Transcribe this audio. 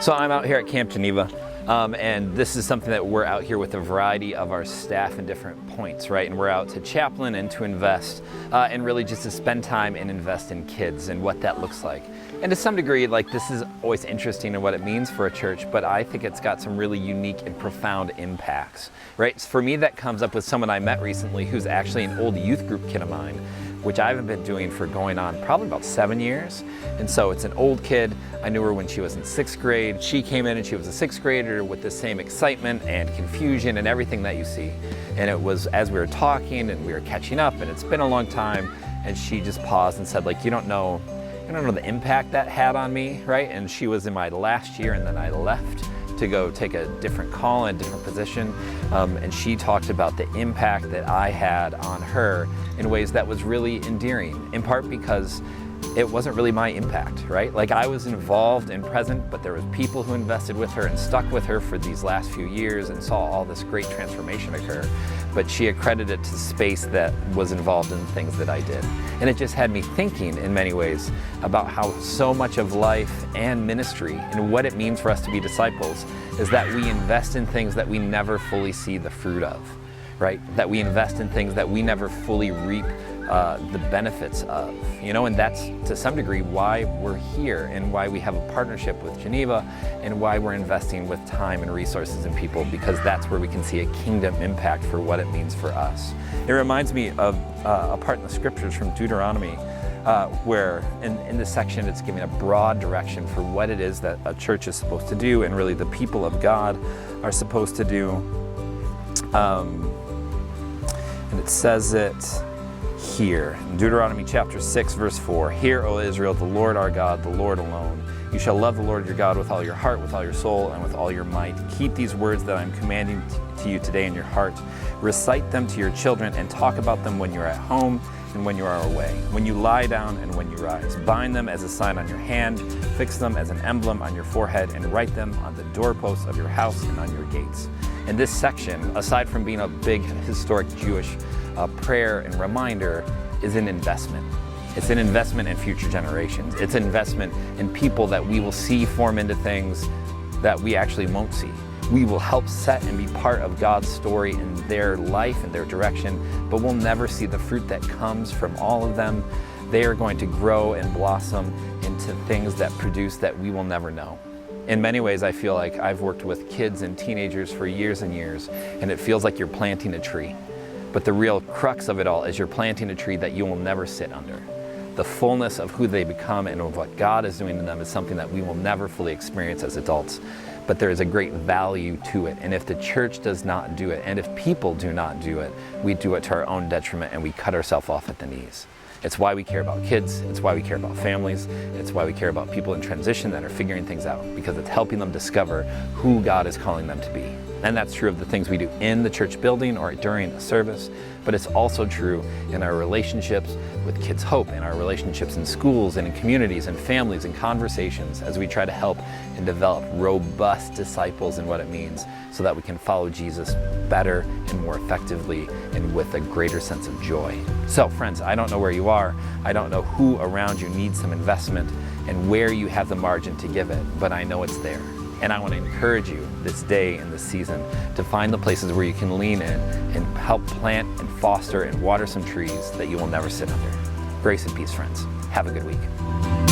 So I'm out here at Camp Geneva, and this is something that we're out here with a variety of our staff in different points, right? And we're out to chaplain and to invest, and really just to spend time and invest in kids and what that looks like. And to some degree, like, this is always interesting in what it means for a church, but I think it's got some really unique and profound impacts, right? For me, that comes up with someone I met recently who's actually an old youth group kid of mine, which I haven't been doing for going on probably about 7 years. And so it's an old kid. I knew her when she was in 6th grade. She came in and she was a 6th grader with the same excitement and confusion and everything that you see. And it was as we were talking and we were catching up, and it's been a long time, and she just paused and said, like, you don't know the impact that had on me, right? And she was in my last year, and then I left to go take a different call in a different position, and she talked about the impact that I had on her in ways that was really endearing, in part because it wasn't really my impact, right? Like, I was involved and present, but there was people who invested with her and stuck with her for these last few years and saw all this great transformation occur. But she accredited it to the space that was involved in the things that I did. And it just had me thinking in many ways about how so much of life and ministry and what it means for us to be disciples is that we invest in things that we never fully see the fruit of, right? That we invest in things that we never fully reap the benefits of, and that's to some degree why we're here and why we have a partnership with Geneva and why we're investing with time and resources in people, because that's where we can see a kingdom impact for what it means for us. It reminds me of a part in the scriptures from Deuteronomy where in this section it's giving a broad direction for what it is that a church is supposed to do and really the people of God are supposed to do. And it says it here in Deuteronomy chapter 6 verse 4, "Hear, O Israel, the Lord our God, the Lord alone. You shall love the Lord your God with all your heart, with all your soul, and with all your might. Keep these words that I am commanding to you today in your heart. Recite them to your children and talk about them when you are at home and when you are away, when you lie down and when you rise. Bind them as a sign on your hand, fix them as an emblem on your forehead, and write them on the doorposts of your house and on your gates." And this section, aside from being a big historic Jewish prayer and reminder, is an investment. It's an investment in future generations. It's an investment in people that we will see form into things that we actually won't see. We will help set and be part of God's story in their life and their direction, but we'll never see the fruit that comes from all of them. They are going to grow and blossom into things that produce that we will never know. In many ways, I feel like I've worked with kids and teenagers for years and years, and it feels like you're planting a tree. But the real crux of it all is you're planting a tree that you will never sit under. The fullness of who they become and of what God is doing in them is something that we will never fully experience as adults. But there is a great value to it. And if the church does not do it, and if people do not do it, we do it to our own detriment and we cut ourselves off at the knees. It's why we care about kids. It's why we care about families. It's why we care about people in transition that are figuring things out, because it's helping them discover who God is calling them to be. And that's true of the things we do in the church building or during the service, but it's also true in our relationships with Kids Hope, in our relationships in schools and in communities and families and conversations, as we try to help and develop robust disciples in what it means so that we can follow Jesus better and more effectively and with a greater sense of joy. So friends, I don't know where you are. I don't know who around you needs some investment and where you have the margin to give it, but I know it's there. And I want to encourage you this day and this season to find the places where you can lean in and help plant and foster and water some trees that you will never sit under. Grace and peace, friends. Have a good week.